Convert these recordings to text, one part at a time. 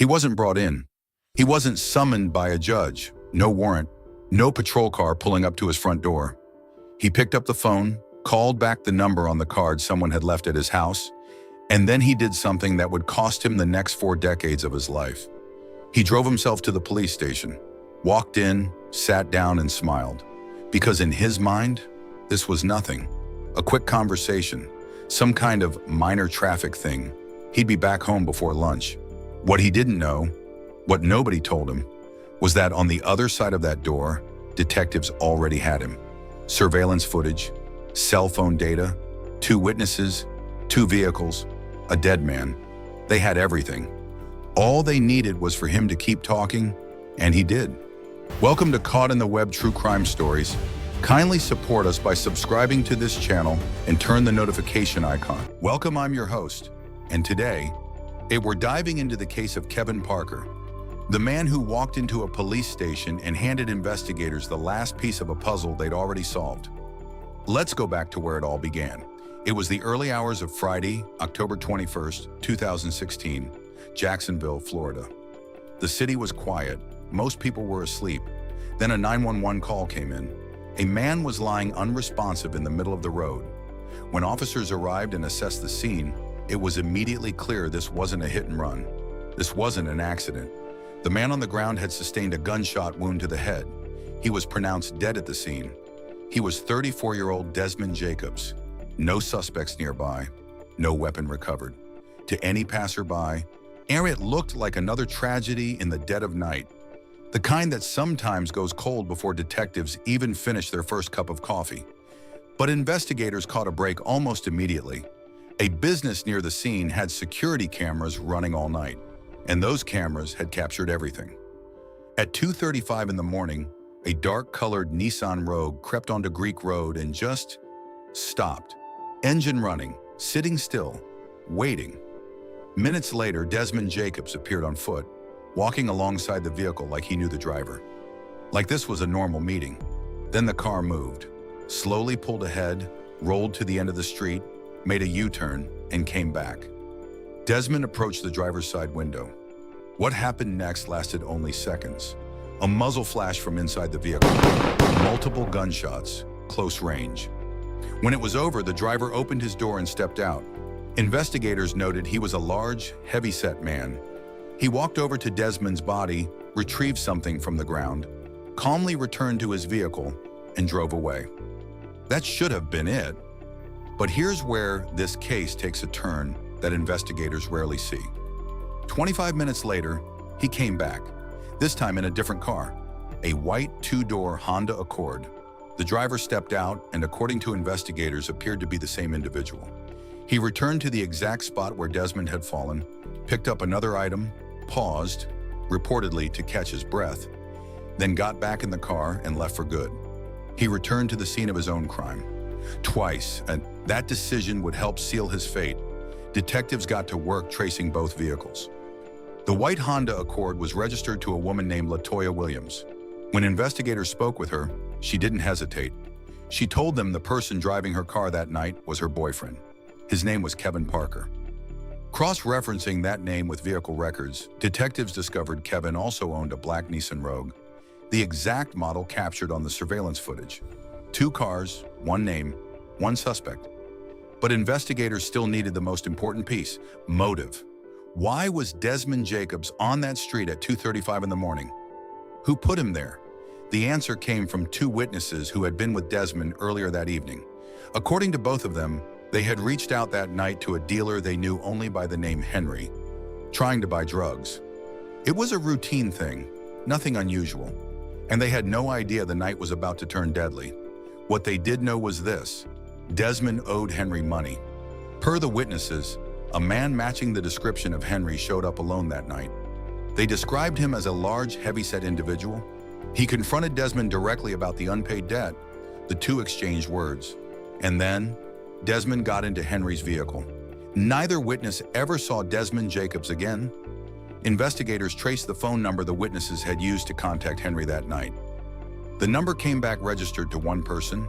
He wasn't brought in. He wasn't summoned by a judge. No warrant. No patrol car pulling up to his front door. He picked up the phone, called back the number on the card someone had left at his house, and then he did something that would cost him the next 4 decades of his life. He drove himself to the police station, walked in, sat down, and smiled. Because in his mind, this was nothing. A quick conversation, some kind of minor traffic thing. He'd be back home before lunch. What he didn't know, what nobody told him, was that on the other side of that door, detectives already had him. Surveillance footage, cell phone data, 2 witnesses, 2 vehicles, a dead man. They had everything. All they needed was for him to keep talking, and he did. Welcome to Caught in the Web True Crime Stories. Kindly support us by subscribing to this channel and turn the notification icon. Welcome, I'm your host, and today, we're diving into the case of Kevin Parker, the man who walked into a police station and handed investigators the last piece of a puzzle they'd already solved. Let's go back to where it all began. It was the early hours of Friday, October 21st, 2016, Jacksonville, Florida. The city was quiet. Most people were asleep. Then a 911 call came in. A man was lying unresponsive in the middle of the road. When officers arrived and assessed the scene, it was immediately clear this wasn't a hit and run. This wasn't an accident. The man on the ground had sustained a gunshot wound to the head. He was pronounced dead at the scene. He was 34-year-old Desmond Jacobs. No suspects nearby, no weapon recovered. To any passerby, it looked like another tragedy in the dead of night. The kind that sometimes goes cold before detectives even finish their first cup of coffee. But investigators caught a break almost immediately. A business near the scene had security cameras running all night, and those cameras had captured everything. At 2:35 in the morning, a dark-colored Nissan Rogue crept onto Greek Road and just stopped. Engine running, sitting still, waiting. Minutes later, Desmond Jacobs appeared on foot, walking alongside the vehicle like he knew the driver. Like this was a normal meeting. Then the car moved, slowly pulled ahead, rolled to the end of the street, made a U-turn, and came back. Desmond approached the driver's side window. What happened next lasted only seconds. A muzzle flash from inside the vehicle. Multiple gunshots, close range. When it was over, the driver opened his door and stepped out. Investigators noted he was a large, heavy-set man. He walked over to Desmond's body, retrieved something from the ground, calmly returned to his vehicle, and drove away. That should have been it. But here's where this case takes a turn that investigators rarely see. 25 minutes later, he came back, this time in a different car, a white 2-door Honda Accord. The driver stepped out and, according to investigators, appeared to be the same individual. He returned to the exact spot where Desmond had fallen, picked up another item, paused, reportedly to catch his breath, then got back in the car and left for good. He returned to the scene of his own crime. Twice, and that decision would help seal his fate. Detectives got to work tracing both vehicles. The white Honda Accord was registered to a woman named LaToya Williams. When investigators spoke with her, she didn't hesitate. She told them the person driving her car that night was her boyfriend. His name was Kevin Parker. Cross-referencing that name with vehicle records, detectives discovered Kevin also owned a black Nissan Rogue, the exact model captured on the surveillance footage. 2 cars, 1 name, 1 suspect. But investigators still needed the most important piece: motive. Why was Desmond Jacobs on that street at 2:35 in the morning? Who put him there? The answer came from 2 witnesses who had been with Desmond earlier that evening. According to both of them, they had reached out that night to a dealer they knew only by the name Henry, trying to buy drugs. It was a routine thing, nothing unusual, and they had no idea the night was about to turn deadly. What they did know was this: Desmond owed Henry money. Per the witnesses, a man matching the description of Henry showed up alone that night. They described him as a large, heavy-set individual. He confronted Desmond directly about the unpaid debt. The 2 exchanged words. And then, Desmond got into Henry's vehicle. Neither witness ever saw Desmond Jacobs again. Investigators traced the phone number the witnesses had used to contact Henry that night. The number came back registered to 1 person,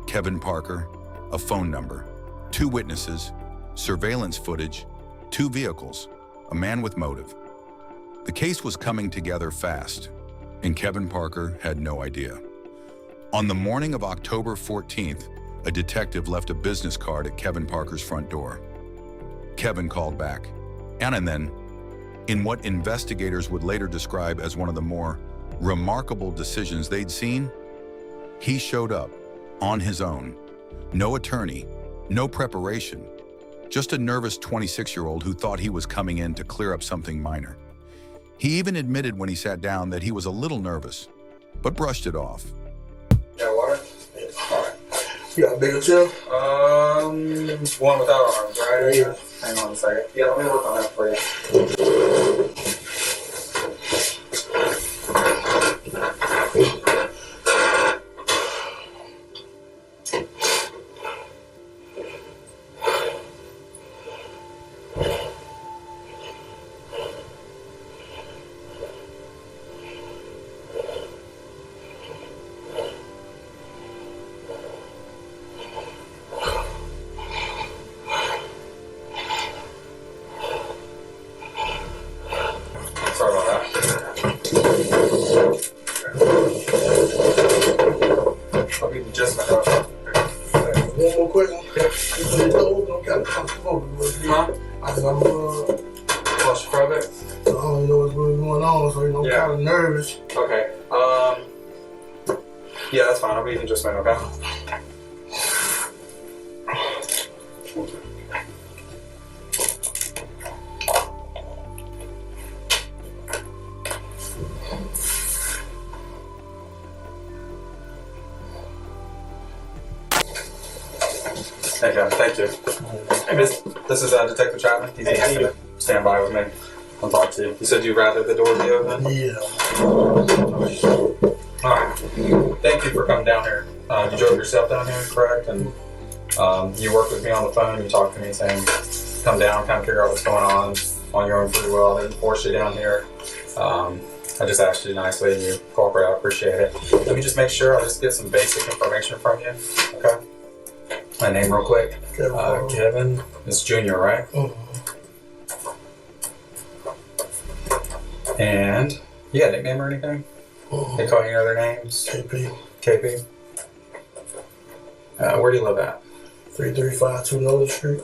Kevin Parker, a phone number, 2 witnesses, surveillance footage, 2 vehicles, a man with motive. The case was coming together fast, and Kevin Parker had no idea. On the morning of October 14th, a detective left a business card at Kevin Parker's front door. Kevin called back, and then, in what investigators would later describe as one of the more remarkable decisions they'd seen, he showed up on his own. No attorney, no preparation, just a nervous 26-year-old who thought he was coming in to clear up something minor. He even admitted when he sat down that he was a little nervous, but brushed it off. Yeah, water? Yeah. All right. You got a bigger chair? One without arms, right? Yeah. Hang on a second. Yeah, let me work on that for you. Sorry about that. I'll be just One more question. Huh? I said, Claustrophobic? I don't know what's really going on, so I'm kind of nervous. Okay. Yeah, that's fine. I'll be in just a minute, okay? Hey, Kevin, thank you. Hey, this is Detective Chapman. He's going to stand by with me. I'll talk to you. You said you'd rather the door be open? Yeah. Alright. Thank you for coming down here. You drove yourself down here, correct? And you worked with me on the phone. You talked to me saying, come down, kind of figure out what's going on your own free will. I didn't force you down here. I just asked you nicely and you cooperated. I appreciate it. Let me just make sure. I'll just get some basic information from you. Okay? My name real quick. Kevin. It's Junior, right? And you got a nickname or anything? They call you other names? KP. KP? Where do you live at? 3352 Nolan Street.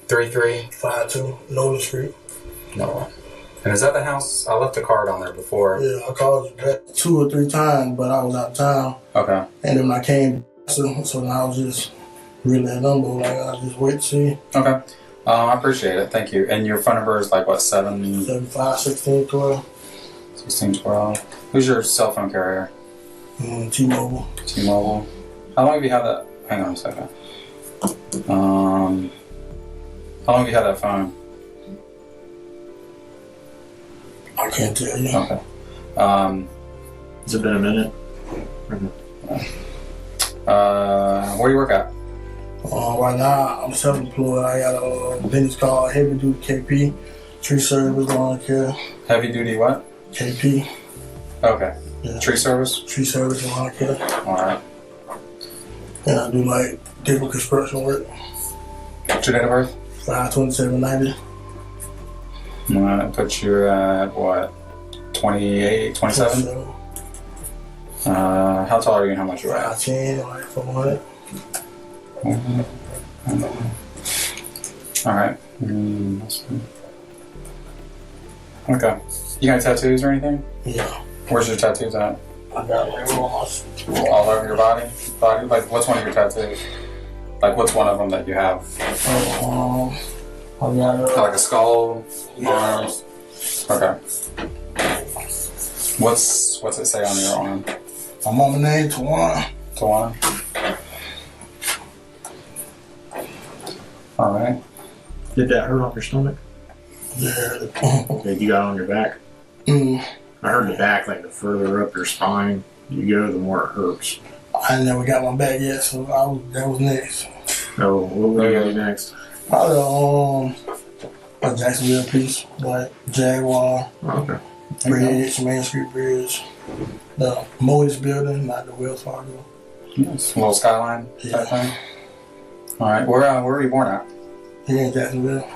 3352 Nolan Street. No. And is that the house? I left a card on there before. Yeah, I called you back 2 or 3 times, but I was out of town. Okay. And then when I came, so now I was just really at number. Like, I just wait to see. Okay. I appreciate it. Thank you. And your phone number is like what, 75 16 12. 16 12. Who's your cell phone carrier? T-Mobile. T-Mobile. How long have you had that? Hang on a second. How long have you had that phone? I can't tell you. Okay. Has it been a minute? Where do you work at? Right now, I'm self-employed. I got a business called Heavy Duty KP, Tree Service Lawn Care. Heavy duty what? KP. Okay. Yeah. Tree service? Tree Service Lawn Care. Alright. And I do like different construction work. What's your date of birth? 5/27/90. I'm gonna put you at what? 28, 27? How tall are you and how much you weigh? 5'10", like 400. Alright. Okay. You got tattoos or anything? Yeah. Where's your tattoos at? I got like All over your body? Like, what's one of your tattoos? Like, what's one of them that you have? I got Like a skull? Arms? Okay. What's it say on your arm? my mama name, Tawana. Tawana? Alright. Did that hurt off your stomach? Yeah. Did you got it on your back? I heard the back, like the further up your spine you go, the more it hurts. I never got my back yet, so that was next. Oh, what will you do next? Probably a Jacksonville piece, like Jaguar, Okay. Bridge, Main Street Bridge, the Moe's building, not the Wells Fargo. Yes. A little skyline type thing? Alright, where were you born at? Here in Jacksonville.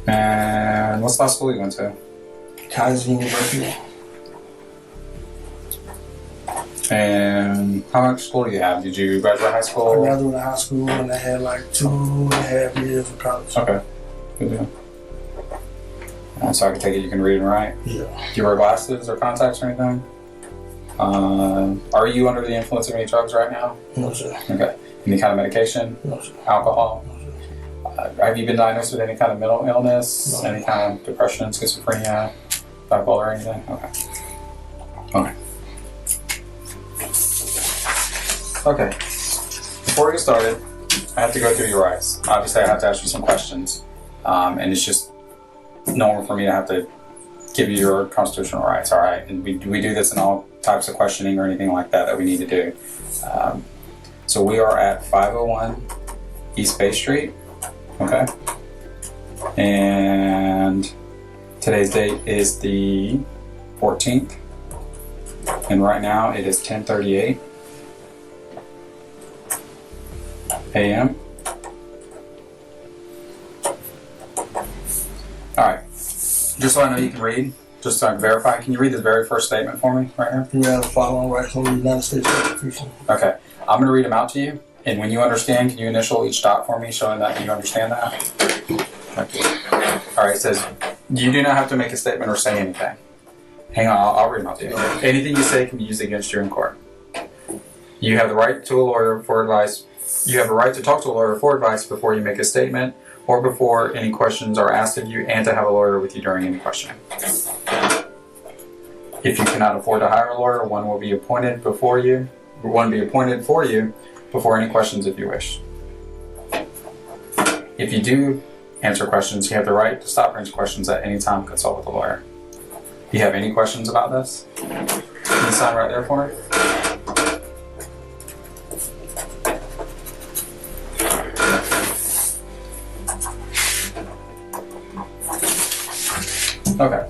And what's the last school you went to? Kaiser University. And how much school do you have? Did you graduate high I school? graduated high school and I had like 2.5 years of college. Okay, good deal. So I can take it you can read and write. Yeah. Do you wear glasses or contacts or anything? Are you under the influence of any drugs right now? No, sir. Okay. Any kind of medication? No, sir. Alcohol? No, sir. Have you been diagnosed with any kind of mental illness? No. Any kind of depression, schizophrenia, bipolar, or anything? Okay. Okay. Okay. Before we get started, I have to go through your rights. Obviously, I have to ask you some questions, and it's just normal for me to have to give you your constitutional rights. All right, and we do this in all types of questioning or anything like that we need to do. So we are at 501 East Bay Street. Okay, and today's date is the 14th, and right now it is 10:38 a.m. All right, just so I know you can read, just so I can verify, can you read this very first statement for me right here? You have the following rights under the United States Constitution. Okay, I'm going to read them out to you, and when you understand, can you initial each dot for me, showing that you understand that? Okay. All right, it says, you do not have to make a statement or say anything. Hang on, I'll read them out to you. Anything you say can be used against you in court. You have the right to a lawyer for advice. You have a right to talk to a lawyer for advice before you make a statement or before any questions are asked of you, and to have a lawyer with you during any questioning. If you cannot afford to hire a lawyer, one will be appointed for you before any questions if you wish. If you do answer questions, you have the right to stop answering questions at any time. Consult with a lawyer. Do you have any questions about this? Can you sign right there for me? Okay.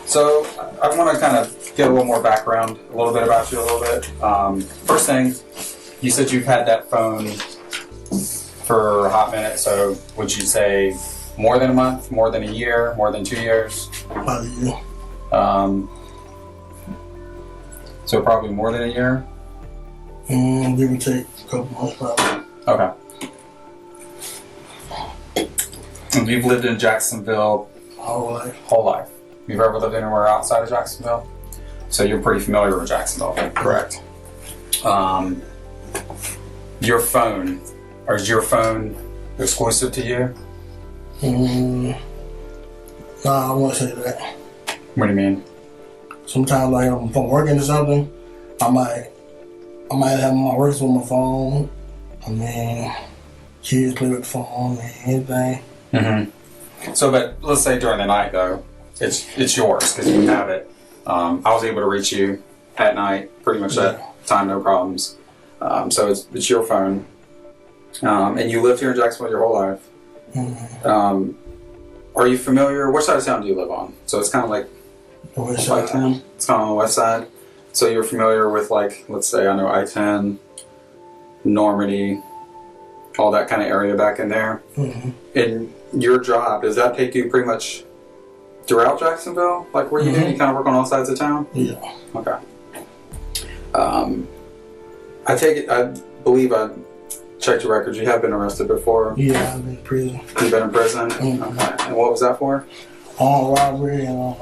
So I want to kind of get a little more background, a little bit about you a little bit. First thing, you said you've had that phone for a hot minute, so would you say more than a month, more than a year, more than 2 years? About a year. So probably more than a year? Give or take a couple months probably. Okay. And you've lived in Jacksonville Whole life. whole life. You've ever lived anywhere outside of Jacksonville? So you're pretty familiar with Jacksonville, correct? Your phone, or is your phone exclusive to you? Nah, I won't say that. What do you mean? Sometimes, like, if I'm working or something, I might have my works on my phone. I mean, kids play with the phone and anything. Mm-hmm. So, but let's say during the night though, it's yours because you have it. I was able to reach you at night, pretty much that time, no problems. So it's your phone, and you lived here in Jacksonville your whole life. Mm-hmm. Are you familiar? What side of town do you live on? So it's kind of like The west White side. Town. It's kind of on the west side. So you're familiar with, like, let's say I know I-10, Normandy, all that kind of area back in there. Mm-hmm. And your job, does that take you pretty much throughout Jacksonville? Like where you do? You kind of work on all sides of town? Yeah. Okay. I take it, I believe I checked your records. You have been arrested before. Yeah, I've been in prison. You've been in prison? Mhm. Okay. And what was that for? On robbery and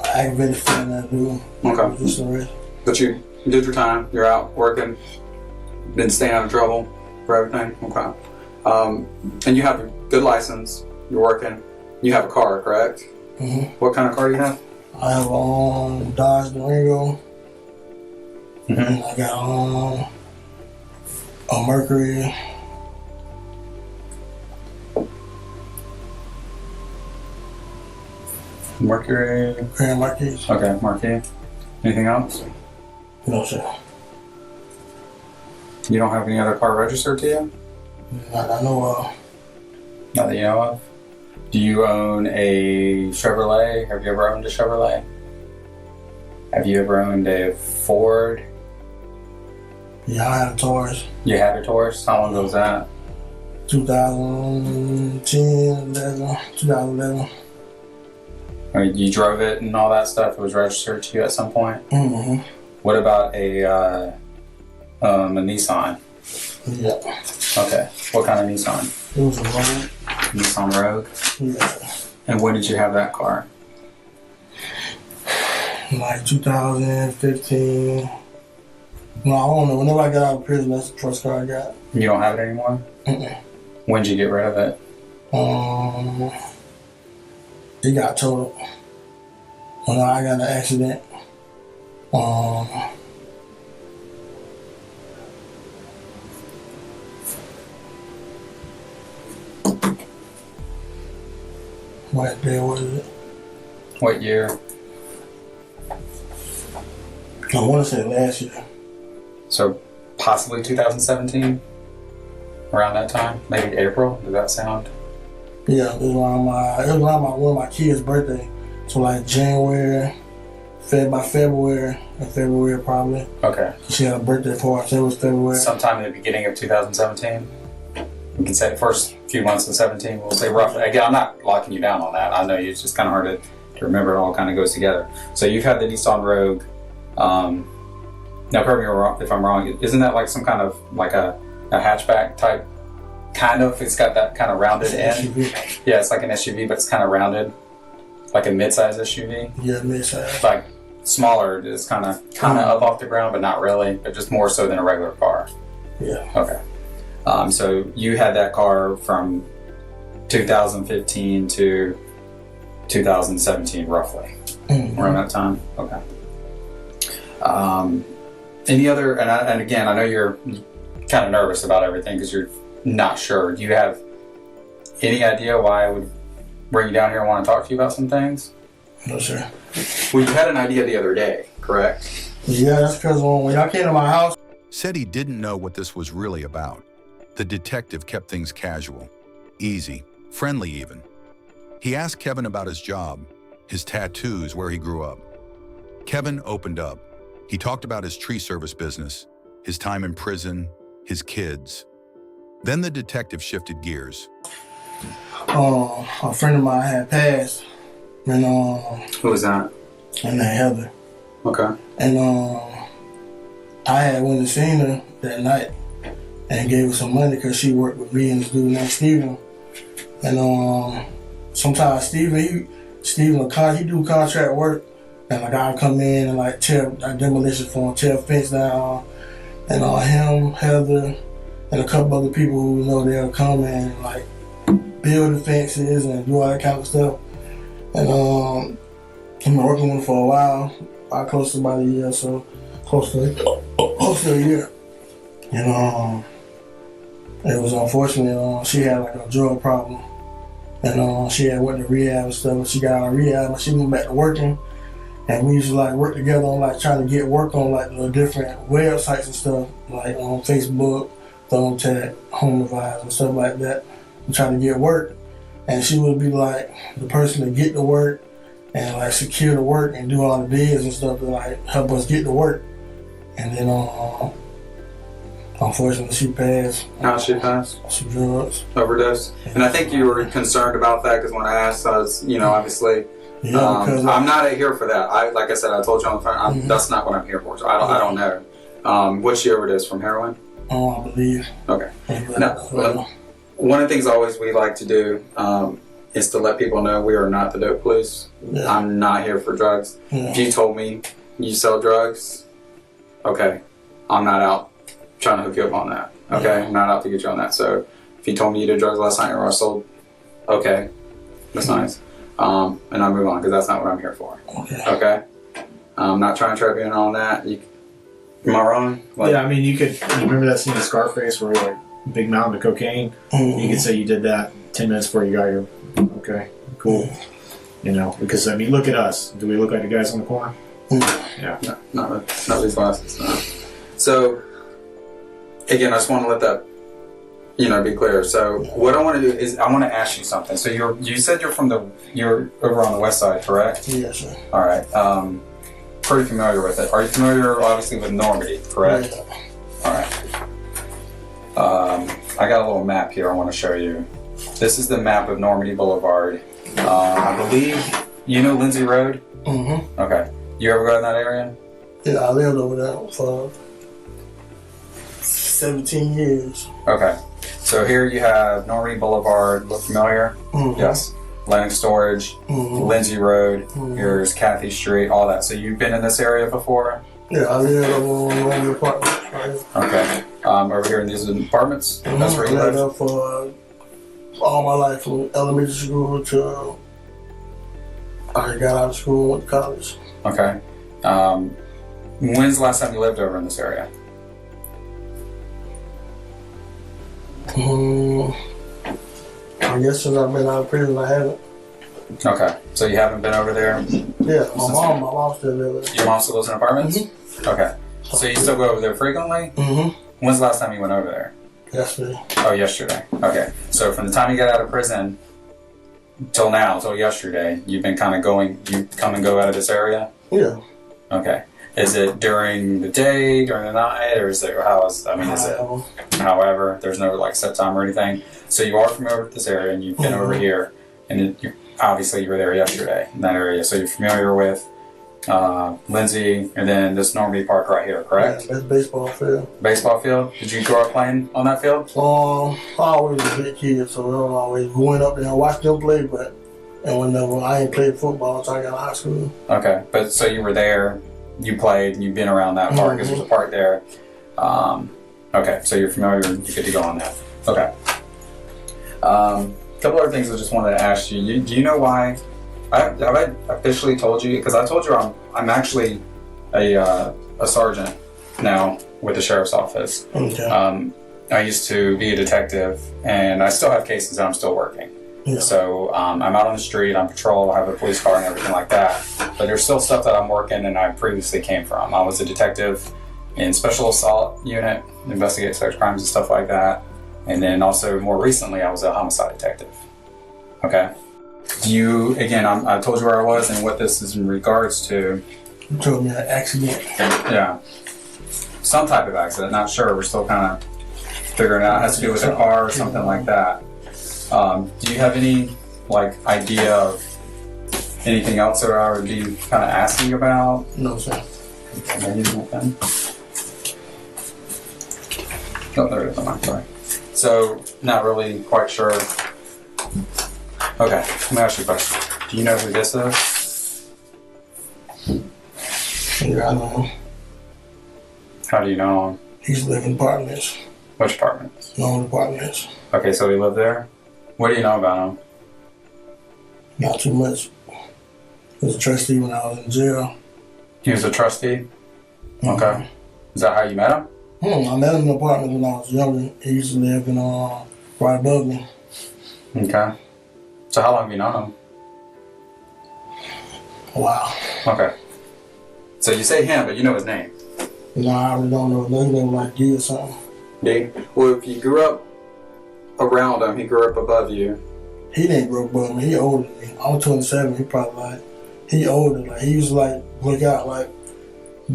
aggravated felony I do. Okay. Just arrest. But you did your time. You're out working. Been staying out of trouble for everything? Okay. And you have a good license. You're working. You have a car, correct? Mm-hmm. What kind of car do you have? I have Dodge Durango. Mm-hmm. And I got a Mercury. Mercury. Grand Marquis. Okay, Marquis. Anything else? No, sir. You don't have any other car registered to you? Not I know of. Not that you know of? Do you own a Chevrolet? Have you ever owned a Chevrolet? Have you ever owned a Ford? Yeah, I had a Taurus. You had a Taurus? How long ago was that? 2010, 2011. I mean, you drove it and all that stuff. It was registered to you at some point. Mm-hmm. What about a Nissan? Yeah. Okay. What kind of Nissan? It was a Rogue. Nissan Rogue. Yeah. And when did you have that car? Like 2015. No, I don't know. Whenever I got out of prison, that's the first car I got. You don't have it anymore? Mm-mm. When did you get rid of it? It got totaled. When I got in an accident. What day was it? What year? I want to say last year. So possibly 2017? Around that time? Maybe April? Does that sound? Yeah, it was around one of my kids' birthday. So like January, by February, in February probably. Okay. She had a birthday party, so it was February. Sometime in the beginning of 2017? We can say the first few months of 17. We'll say roughly. Again, I'm not locking you down on that. I know it's just kind of hard to remember. It all kind of goes together. So you've had the Nissan Rogue. Now, correct me if I'm wrong. Isn't that like some kind of like a hatchback type? Kind of. It's got that kind of rounded end. SUV. Yeah, it's like an SUV, but it's kind of rounded, like a mid-size SUV. Yeah, mid-size. Like smaller, it's kind of up off the ground, but not really. But just more so than a regular car. Yeah. Okay. So you had that car from 2015 to 2017, roughly, around that time. Okay. Any other? And again, I know you're kind of nervous about everything because you're not sure. Do you have any idea why I would bring you down here and want to talk to you about some things? No, sir. Well, you had an idea the other day, correct? Yeah, that's because when y'all came to my house. Said he didn't know what this was really about. The detective kept things casual, easy, friendly even. He asked Kevin about his job, his tattoos, where he grew up. Kevin opened up. He talked about his tree service business, his time in prison, his kids. Then the detective shifted gears. A friend of mine had passed, and Who was that? and that Heather, Okay. and I had went and seen her that night, and gave her some money because she worked with me and this dude named Steven. And sometimes Steven he do contract work, and like I'll come in and like tear demolition for him, tear a fence down, and him, Heather, and a couple other people who they'll come and like build the fences and do all that kind of stuff. And I've been working with him for a while, close to about a year, so close to a year. And it was unfortunate. She had like a drug problem, and she had went to rehab and stuff. She got out of rehab, and she went back to working. And we used to like work together on like trying to get work on like the different websites and stuff, like on Facebook, Thumbtack, Home Advisor, and stuff like that. And trying to get work, and she would be like the person to get the work and like secure the work and do all the bids and stuff to like help us get the work. And then unfortunately she passed. How did she pass? Some drugs. Overdose. And I think you were concerned about that because when I asked, I was, obviously. Yeah, because I'm not here for that. Like I said, I told you on the phone, that's not what I'm here for. So I don't know. What's she overdose from? Heroin? I believe. Okay. Now, one of the things always we like to do is to let people know we are not the dope police. Yeah. I'm not here for drugs. Yeah. If you told me you sell drugs, okay, I'm not out trying to hook you up on that. Okay, Yeah. I'm not out to get you on that. So if you told me you did drugs last night or I sold, okay, that's nice. And I'll move on because that's not what I'm here for. Okay. Okay? I'm not trying to trap you in on that. Am I wrong? Like, Yeah, I mean, you remember that scene in Scarface where like big mountain of cocaine? You could say you did that 10 minutes before you got your, okay, cool. Because I mean, look at us. Do we look like the guys on the corner? Yeah. No, not these glasses. No. So, again, I just want to let that, be clear. So, what I want to do is I want to ask you something. So, you said you're over on the west side, correct? Yes, sir. All right. Pretty familiar with it. Are you familiar, obviously, with Normandy, correct? Yeah. All right. I got a little map here I want to show you. This is the map of Normandy Boulevard. I believe You know Lindsay Road? Mm-hmm. Okay. You ever go in that area? Yeah, I lived over there for 17 years. Okay. So here you have Normandy Boulevard. Look familiar? Mm-hmm. Yes. Lennox Storage, Lindsay Road. Here's Kathy Street. All that. So you've been in this area before? Yeah, I lived over in the apartment. Right? Okay. Over here in these apartments? That's where you I lived live? there for all my life, from elementary school to I got out of school and went to college. Okay. When's the last time you lived over in this area? I guess since I've been out of prison, I haven't. Okay. So you haven't been over there? Yeah, my mom still lives there. Your mom still lives in apartments? Okay. So you still go over there frequently? When's the last time you went over there? Yesterday. Oh, yesterday. Okay. So from the time you got out of prison till now, till yesterday, you've been kind of going, you come and go out of this area? Yeah. Okay. Is it during the day, during the night, or is it, is it, however, there's no like set time or anything? So you are familiar with this area and you've been over here, and obviously you were there yesterday in that area. So you're familiar with Lindsay and then this Normandy Park right here, correct? Yeah, that's baseball field. Baseball field? Did you grow up playing on that field? I always was a big kid, so I was always going up there and watch them play, and whenever I ain't played football until I got out of high school. Okay, but so you were there, you played, and you've been around that park because there's a park there. Okay, so you're familiar, you get to go on that. Okay. A couple other things I just wanted to ask you. Do you know why? Have I officially told you? Because I told you I'm actually a sergeant now with the sheriff's office. Okay. I used to be a detective, and I still have cases that I'm still working. Yeah. So I'm out on the street, on patrol, I have a police car and everything like that. But there's still stuff that I'm working and I previously came from. I was a detective in special assault unit, investigate sex crimes and stuff like that. And then also more recently, I was a homicide detective. Okay. I told you where I was and what this is in regards to. You told me an accident. Yeah. Some type of accident, not sure. We're still kind of figuring it out. It has to do with a car or something like that. Do you have any idea of anything else that I would be kind of asking about? No, sir. Oh, there it is. I'm sorry. So, not really quite sure. Okay, let me ask you a question. Do you know who this is? Yeah, I know him. How do you know him? He's living in apartments. Which apartments? No apartments. Okay, so he lived there? What do you know about him? Not too much. He was a trustee when I was in jail. He was a trustee? Okay. Is that how you met him? I met him in an apartment when I was younger. He used to live in right above me. Okay. So how long have you known him? Wow. Okay. So you say him, but you know his name? No, I really don't know. His name like D or something. D? Well, if you grew up around him, he grew up above you. He didn't grow up above me. He older than me. I'm 27. He probably he older. He used to look out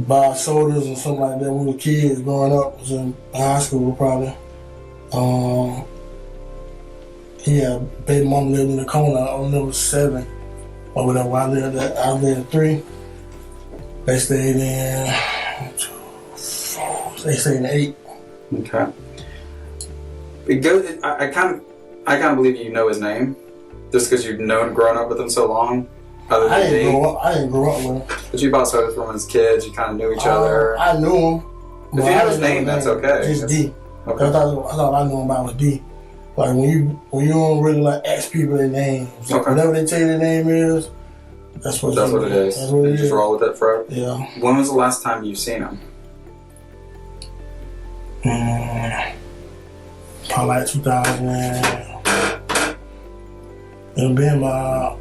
buy sodas and something like that when we were kids growing up. Was in high school probably. He had baby mom lived in the corner on number 7 or whatever. I lived at 3. They stayed in 2, 4. They stayed in 8. Okay. I kind of believe you know his name, just because you've grown up with him so long. Other than I didn't grow up with him. But you bought sodas from him as kids. You kind of knew each other. I knew him. If you have his name, that's okay. Just D. Okay. I thought I knew him by was D. When you don't really ask people their names, whatever they tell you their name is, that's what it is. That's what it is. Just roll with it forever. Yeah. When was the last time you've seen him? Probably 2000. It'll be about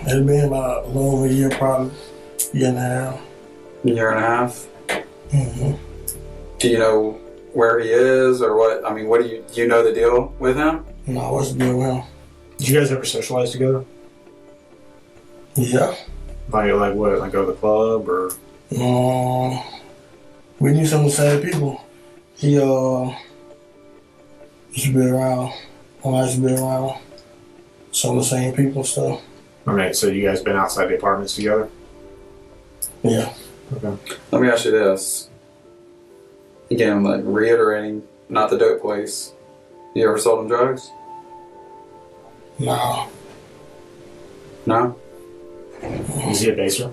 a little over a year, probably year and a half. Year and a half. Mm-hmm. Do you know where he is or what? I mean, what do you know the deal with him? No, what's the deal with him? Did you guys ever socialize together? Yeah. Like what? Like go to the club or? We knew some of the same people. He used to be around. When I used to be around some of the same people and stuff. All right, so you guys been outside the apartments together? Yeah. Okay. Let me ask you this. Again, I'm like reiterating, not the dope place. You ever sold him drugs? No. No? Is he a baser?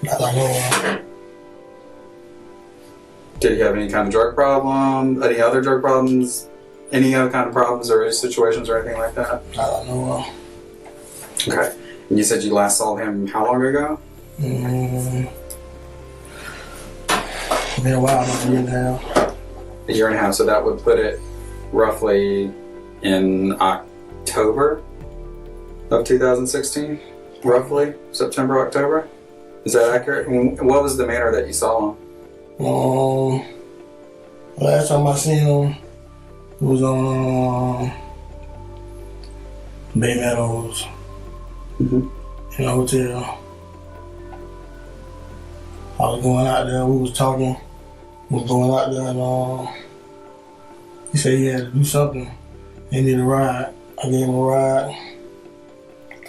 Not I know of. Did he have any kind of drug problem? Any other drug problems? Any other kind of problems or situations or anything like that? Not I know of. Okay. And you said you last saw him how long ago? Been a while, about a year and a half. A year and a half. So that would put it roughly in October of 2016? Roughly? September, October? Is that accurate? What was the manner that you saw him? Last time I seen him was on Bay Meadows in a hotel. I was going out there, we was talking, was going out there, and he said he had to do something. He needed a ride. I gave him a ride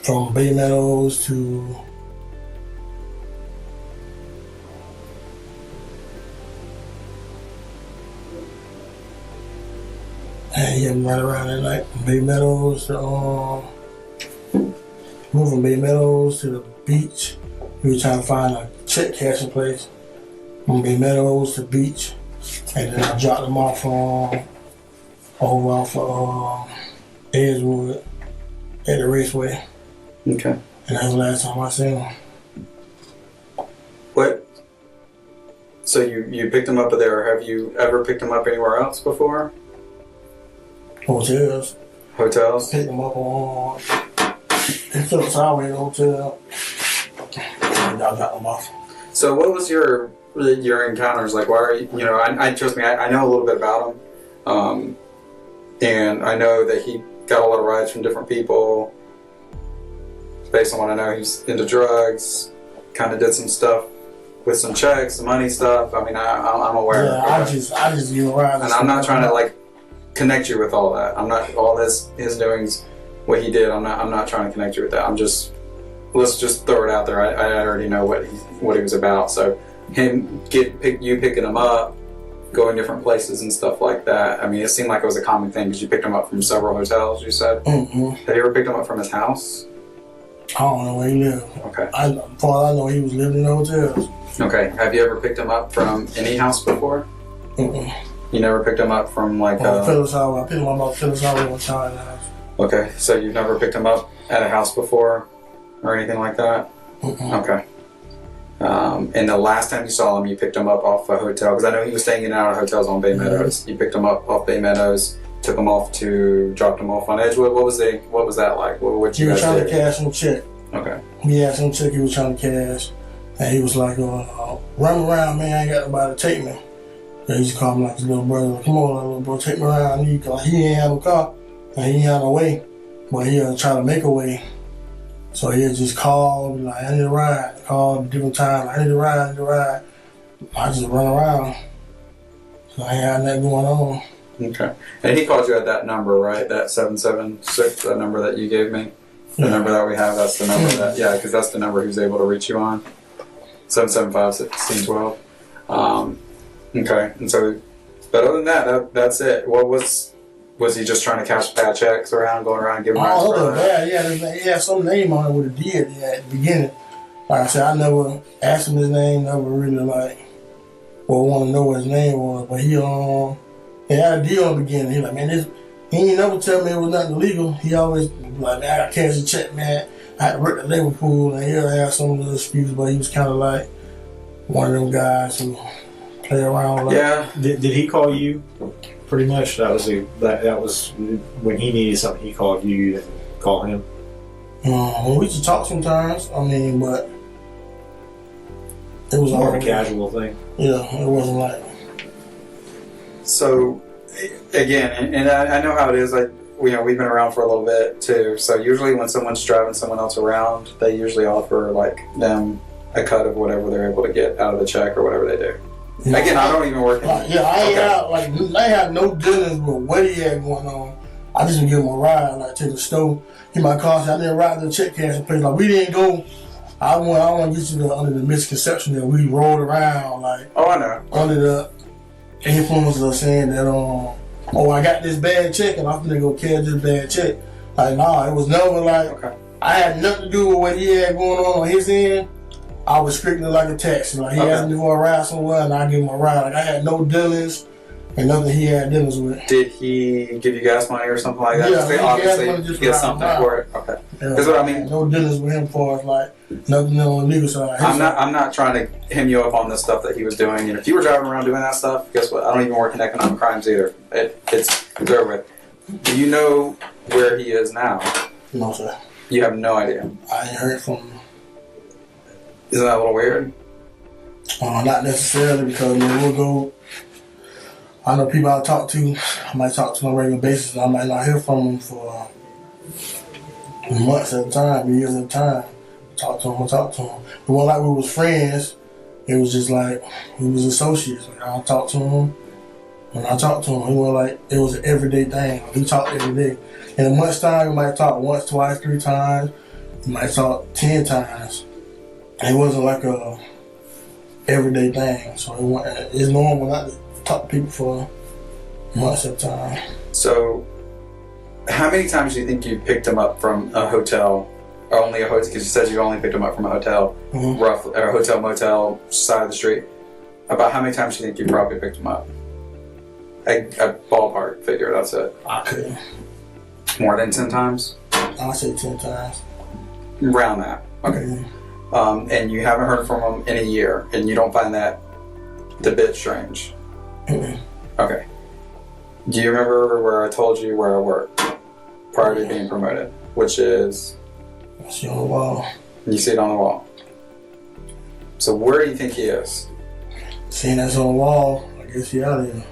from Bay Meadows to and he had me right around that night from Bay Meadows to moved from Bay Meadows to the beach. We were trying to find a check cashing place from Bay Meadows to the beach, and then I dropped him off over off Edgewood at the raceway. Okay. And that was the last time I seen him. What? So you picked him up there. Have you ever picked him up anywhere else before? Hotels. Hotels? Picked him up on Phillips Highway hotel. And I got him off. So what was your encounters like? Why are you? You know, I trust me. I know a little bit about him, and I know that he got a lot of rides from different people. Based on what I know, he's into drugs. Kind of did some stuff with some checks, some money stuff. I mean, I'm aware. Yeah, of it. I just give him rides. And I'm not trying to like connect you with all that. I'm not all his doings, what he did. I'm not trying to connect you with that. I'm just, let's just throw it out there. I already know what he was about. So you picking him up, going different places and stuff like that. I mean, it seemed like it was a common thing because you picked him up from several hotels. You said. Mm-hmm. Have you ever picked him up from his house? I don't know where he lived. Okay. As far as I know, he was living in hotels. Okay. Have you ever picked him up from any house before? Mm-mm. You never picked him up from like Phillips Highway. I picked him up off Phillips Highway one time in the house. Okay, so you've never picked him up at a house before or anything like that? Mm-mm. Okay. And the last time you saw him, you picked him up off a hotel, because I know he was staying in and out of hotels on Bay Meadows. You picked him up off Bay Meadows, dropped him off on Edgewood. What was that like? What He you was guys trying did? to cash some check. Okay. He had some check he was trying to cash. And he was like, run around, man, I ain't got nobody to take me. And he used to call me like his little brother, like, come on, little bro, take me around. He ain't have no car, and he ain't have no way. But he'll try to make a way. So he'll just call, be like, I need a ride. Call at different times, I need a ride. I just run around. So I ain't had nothing going on. Okay. And he called you at that number, right? That 776, that number that you gave me? The number that we have, that's the number because that's the number he was able to reach you on. 775-1612. Okay. And so, but other than that, that's it. What was he just trying to cash bad checks around, going around giving rides? Oh, yeah, he had some name on it with a D at the beginning. Like I said, I never asked him his name, never really want to know what his name was. But he had a D on the beginning. He like, man, he ain't never tell me it was nothing illegal. He always like, man, I got to cash a check, man. I had to work at Liverpool, and he'll have some of the excuse, but he was kind of like one of them guys who play around. Like, yeah. Did he call you? Pretty much. That was when he needed something. He called you. You didn't call him. We used to talk sometimes. I mean, but it was More of a casual thing. Yeah, it wasn't like. So, again, and I know how it is. We've been around for a little bit too. So usually when someone's driving someone else around, they usually offer them a cut of whatever they're able to get out of the check or whatever they do. No, again, I don't even work. I ain't had no dealings with what he had going on. I just didn't give him a ride, like to the store. He might call me, I didn't ride to the check cashing place. Like we didn't go. I want to get you under the misconception that we rolled around like I know. under the influence of saying that I got this bad check and I'm gonna go carry this bad check. Like nah, it was never like I had nothing to do with what he had going on his end. I was strictly like a taxi. Like he asked me for a ride somewhere and I give him a ride. Like I had no dealings and nothing he had dealings with. Did he give you gas money or something like that? Yeah, They obviously get something for it. Okay. Yeah, That's what I mean. No dealings with him for like nothing on the legal side. I'm not trying to hem you up on the stuff that he was doing. And if you were driving around doing that stuff, guess what? I don't even work in economic crimes either. It's over with. Do you know where he is now? No, sir. You have no idea. I ain't heard from him. Isn't that a little weird? Not necessarily because we'll go. I know people I talk to. I might talk to on a regular basis. And I might not hear from them for months at a time, years at a time. Talk to him. But when like we was friends, it was just like we was associates. Like I talked to him. When I talked to him, he was like it was an everyday thing. We talked every day. In a month's time, we might talk once, twice, 3 times. We might talk 10 times. It wasn't like a everyday thing. So it's normal not to talk to people for months at a time. So, how many times do you think you picked him up from a hotel? Or only a hotel, because you said you only picked him up from a hotel, roughly, or a hotel motel side of the street. About how many times do you think you probably picked him up? A ballpark figure, that's it. I couldn't. More than 10 times? I'll say 10 times. Around that. Okay. And you haven't heard from him in a year, and you don't find that a bit strange? Okay. Do you remember where I told you where I worked prior to being promoted? Which is? I see on the wall. You see it on the wall. So where do you think he is? Seeing that's on the wall, I guess he out of here.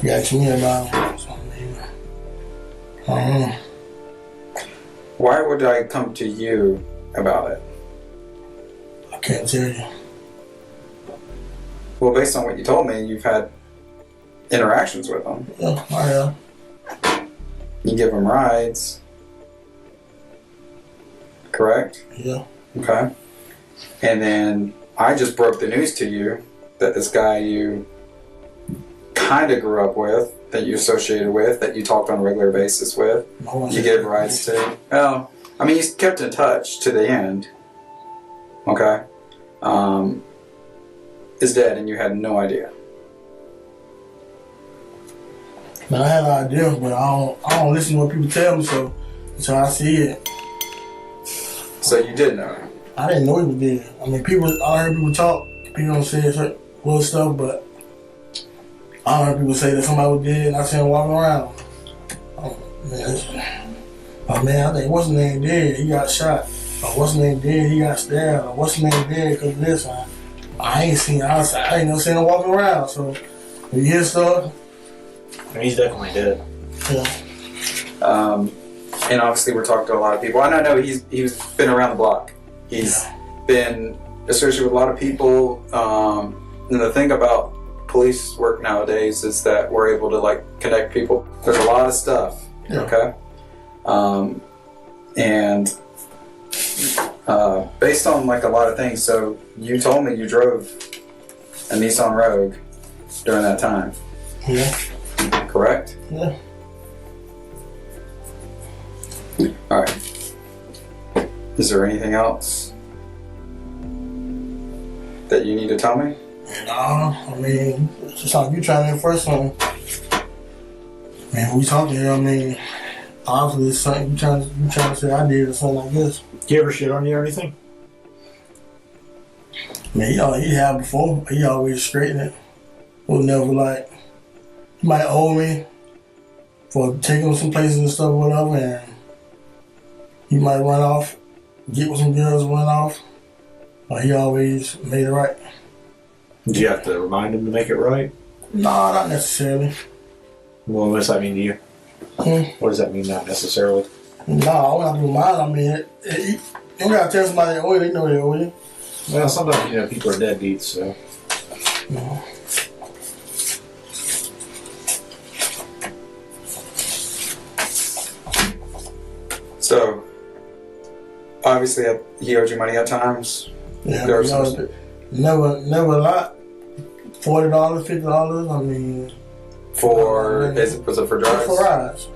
You asked me about him. So I don't know. Why would I come to you about it? I can't tell you. Well, based on what you told me, you've had interactions with him. Yeah, I have. You give him rides. Correct? Yeah. Okay. And then I just broke the news to you that this guy you kind of grew up with, that you associated with, that you talked on a regular basis with, you gave rides to. Well, I mean, you kept in touch to the end. Okay. Is dead and you had no idea. Man, I had an idea, but I don't listen to what people tell me, so until I see it. So you did know. I didn't know he was dead. I mean, I heard people talk, people don't say certain little stuff, but I heard people say that somebody was dead and I seen him walking around. Man, I think what's his name dead? He got shot. Or what's his name dead? He got stabbed. Or what's his name dead because of this? I ain't never seen him walking around. So when you hear stuff, he's definitely dead. Yeah. And obviously we're talking to a lot of people. And I know he's been around the block. He's been associated with a lot of people. And the thing about police work nowadays is that we're able to like connect people. There's a lot of stuff. Yeah. Okay. And based on like a lot of things, so you told me you drove a Nissan Rogue during that time. Yeah. Correct? Yeah. All right. Is there anything else that you need to tell me? Nah, I mean, it's just like you trying to first one. Man, we talking here, I mean, obviously it's something you trying to say I did or something like this. Do you ever shit on you or anything? Man, he had before, but he always straighten it. Was never like, he might owe me for taking him some places and stuff or whatever, and he might run off, get with some girls and run off, but he always made it right. Do you have to remind him to make it right? Nah, not necessarily. Well, what does that mean to you? What does that mean, not necessarily? Nah, I don't have to remind him. I mean, you don't gotta tell somebody, oh, they know they owe you. Well, sometimes, people are deadbeats, so. No. So, obviously, he owed you money at times. Yeah, There you was know, never a lot. $40, $50. I mean, was it for drugs? for rides.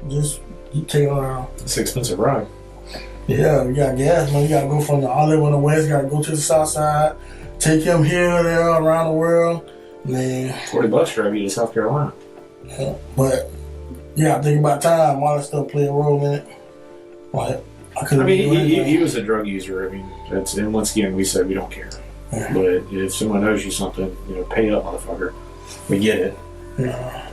Just you take it around. It's an expensive ride. Yeah, you got gas, man. You gotta go from I live on the west, gotta go to the south side, take him here, there, around the world. Man, $40 drive you to South Carolina. yeah. But you gotta think about time. All that stuff play a role in it. Like, I mean, he was a drug user. I mean, and once again, we said we don't care. Yeah. But if someone owes you something, pay up, motherfucker. We get it. Yeah.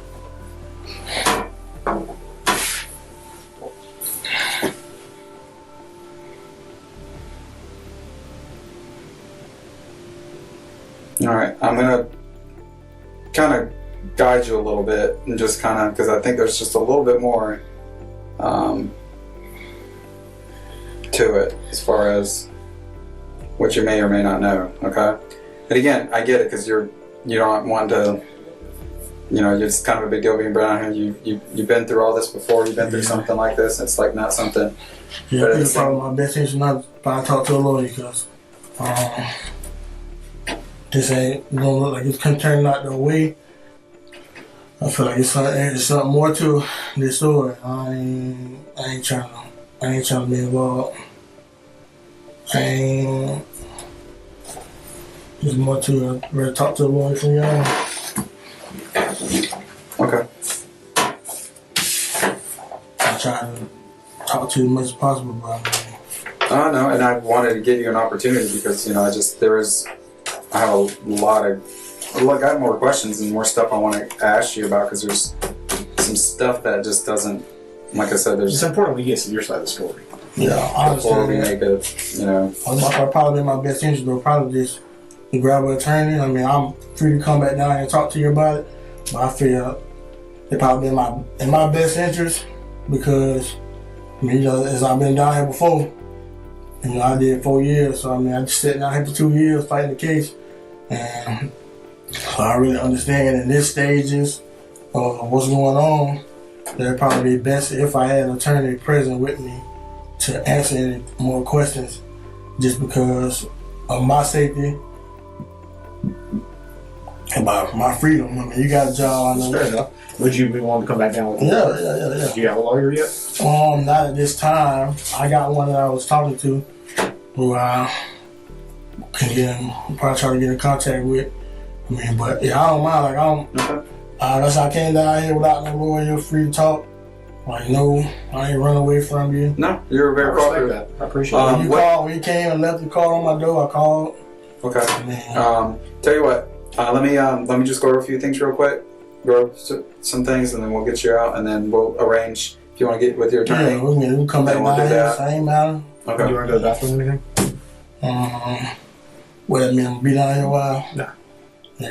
All right, I'm gonna kind of guide you a little bit and just kind of, because I think there's just a little bit more to it as far as what you may or may not know. Okay, and again, I get it because you don't want to. It's kind of a big deal being brown here. You've been through all this before. You've been through something like this. It's like not something. Yeah, it's probably my best interest not to talk to a lawyer because this ain't gonna look like it's turning out the way. I feel like it's something more to this story. I ain't trying to be involved. There's more to it. I'd rather talk to a lawyer for y'all. Okay. I try to talk to you as much as possible, but I know, and I wanted to give you an opportunity because I have I have more questions and more stuff I want to ask you about because there's some stuff that just doesn't, like I said, It's important we get to your side of the story. yeah, I before we understand that. make I'd probably in my best interest, though, probably just to grab an attorney. I mean, I'm free to come back down here and talk to you about it, but I feel it probably in my best interest because, as I've been down here before, I did 4 years, so I just sitting out here for 2 years fighting the case, and so I really understand in this stages of what's going on, that it'd probably be best if I had an attorney present with me to answer any more questions, just because of my safety, about my freedom. I mean, you got a job, I know. Fair enough. Would you be willing to come back down with Yeah. Do you have a lawyer yet? Not at this time. I got one that I was talking to, who I can probably try to get in contact with. I mean, but yeah, I don't mind. Like, Okay. that's how I came down here without no lawyer, free to talk. Like, no, I ain't run away from you. No, you're very cooperative. I appreciate it. When you came and left the call on my door, I called. Okay. Man. Tell you what. Let me just go over a few things real quick. Go over some things, and then we'll get you out, and then we'll arrange if you want to get with your attorney. Yeah, we'll come back Then we'll down do here. that. Same matter. Okay. You want to go to the bathroom or anything? What that mean? Be down here a while? No. Yeah,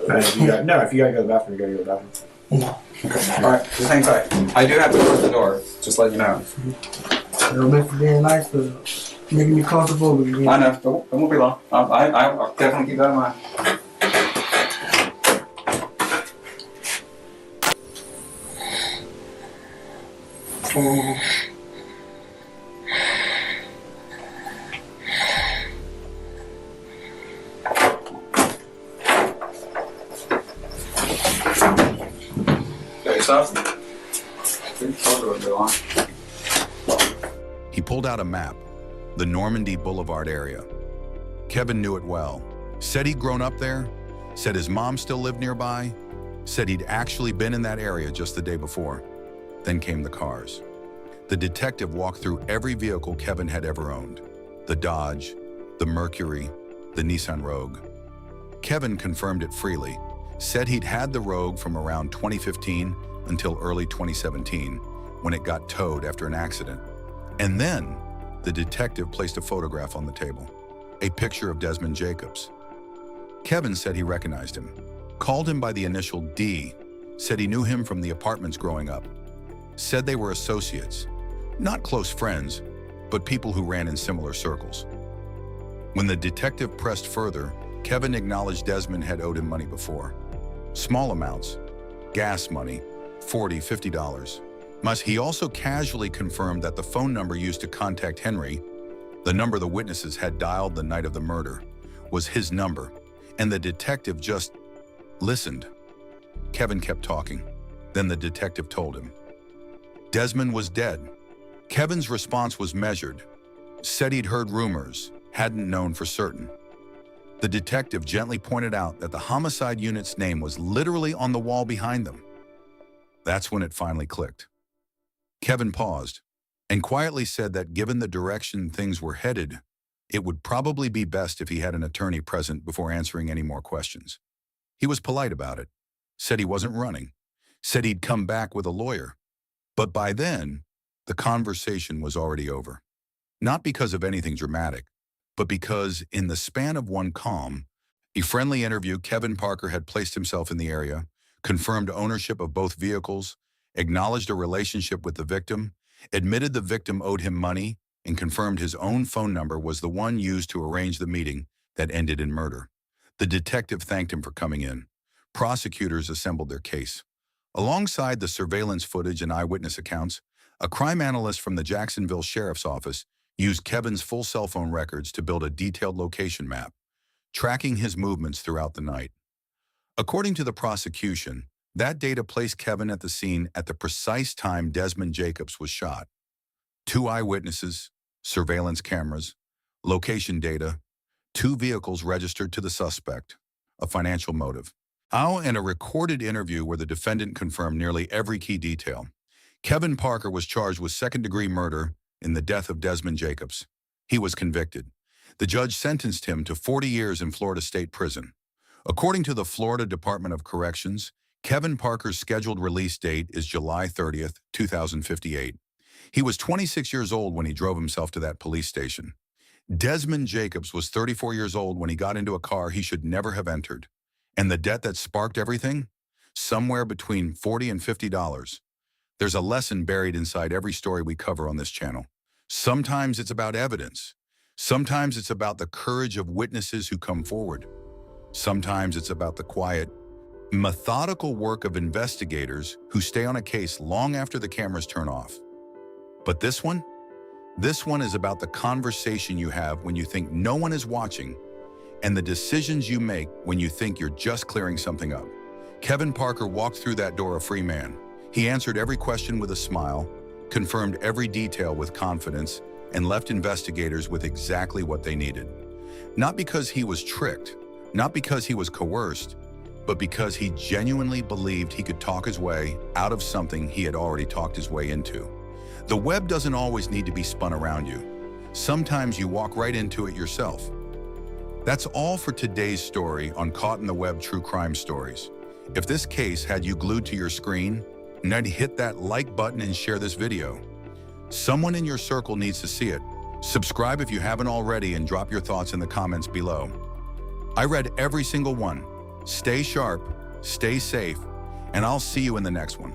If you gotta go to the bathroom, you gotta go to the bathroom. no. Okay. All right. Just hang tight. I do have to close the door. Just let you know. It'll make for being nice, but making me comfortable with you. I know. It won't be long. I'll definitely keep that in mind. Got yourself? He pulled out a map, the Normandy Boulevard area. Kevin knew it well. Said he'd grown up there, said his mom still lived nearby, said he'd actually been in that area just the day before. Then came the cars. The detective walked through every vehicle Kevin had ever owned. The Dodge, the Mercury, the Nissan Rogue. Kevin confirmed it freely, said he'd had the Rogue from around 2015 until early 2017, when it got towed after an accident. And then, the detective placed a photograph on the table, a picture of Desmond Jacobs. Kevin said he recognized him, called him by the initial D, said he knew him from the apartments growing up, said they were associates, not close friends, but people who ran in similar circles. When the detective pressed further, Kevin acknowledged Desmond had owed him money before. Small amounts, gas money, $40, $50. He also casually confirmed that the phone number used to contact Henry, the number the witnesses had dialed the night of the murder, was his number, and the detective just listened. Kevin kept talking. Then the detective told him. Desmond was dead. Kevin's response was measured. Said he'd heard rumors, hadn't known for certain. The detective gently pointed out that the homicide unit's name was literally on the wall behind them. That's when it finally clicked. Kevin paused and quietly said that given the direction things were headed, it would probably be best if he had an attorney present before answering any more questions. He was polite about it, said he wasn't running, said he'd come back with a lawyer. But by then, the conversation was already over. Not because of anything dramatic, but because in the span of one calm, a friendly interview, Kevin Parker had placed himself in the area, confirmed ownership of both vehicles, acknowledged a relationship with the victim, admitted the victim owed him money, and confirmed his own phone number was the one used to arrange the meeting that ended in murder. The detective thanked him for coming in. Prosecutors assembled their case. Alongside the surveillance footage and eyewitness accounts, a crime analyst from the Jacksonville Sheriff's Office used Kevin's full cell phone records to build a detailed location map, tracking his movements throughout the night. According to the prosecution, that data placed Kevin at the scene at the precise time Desmond Jacobs was shot. 2 eyewitnesses, surveillance cameras, location data, 2 vehicles registered to the suspect, a financial motive. And a recorded interview where the defendant confirmed nearly every key detail. Kevin Parker was charged with second-degree murder in the death of Desmond Jacobs. He was convicted. The judge sentenced him to 40 years in Florida State Prison. According to the Florida Department of Corrections, Kevin Parker's scheduled release date is July 30th, 2058. He was 26 years old when he drove himself to that police station. Desmond Jacobs was 34 years old when he got into a car he should never have entered. And the debt that sparked everything? Somewhere between $40 and $50. There's a lesson buried inside every story we cover on this channel. Sometimes it's about evidence. Sometimes it's about the courage of witnesses who come forward. Sometimes it's about the quiet, methodical work of investigators who stay on a case long after the cameras turn off. But this one is about the conversation you have when you think no one is watching and the decisions you make when you think you're just clearing something up. Kevin Parker walked through that door a free man. He answered every question with a smile, confirmed every detail with confidence, and left investigators with exactly what they needed. Not because he was tricked, not because he was coerced, but because he genuinely believed he could talk his way out of something he had already talked his way into. The web doesn't always need to be spun around you. Sometimes you walk right into it yourself. That's all for today's story on Caught in the Web True Crime Stories. If this case had you glued to your screen, now hit that like button and share this video. Someone in your circle needs to see it. Subscribe if you haven't already and drop your thoughts in the comments below. I read every single one. Stay sharp, stay safe, and I'll see you in the next one.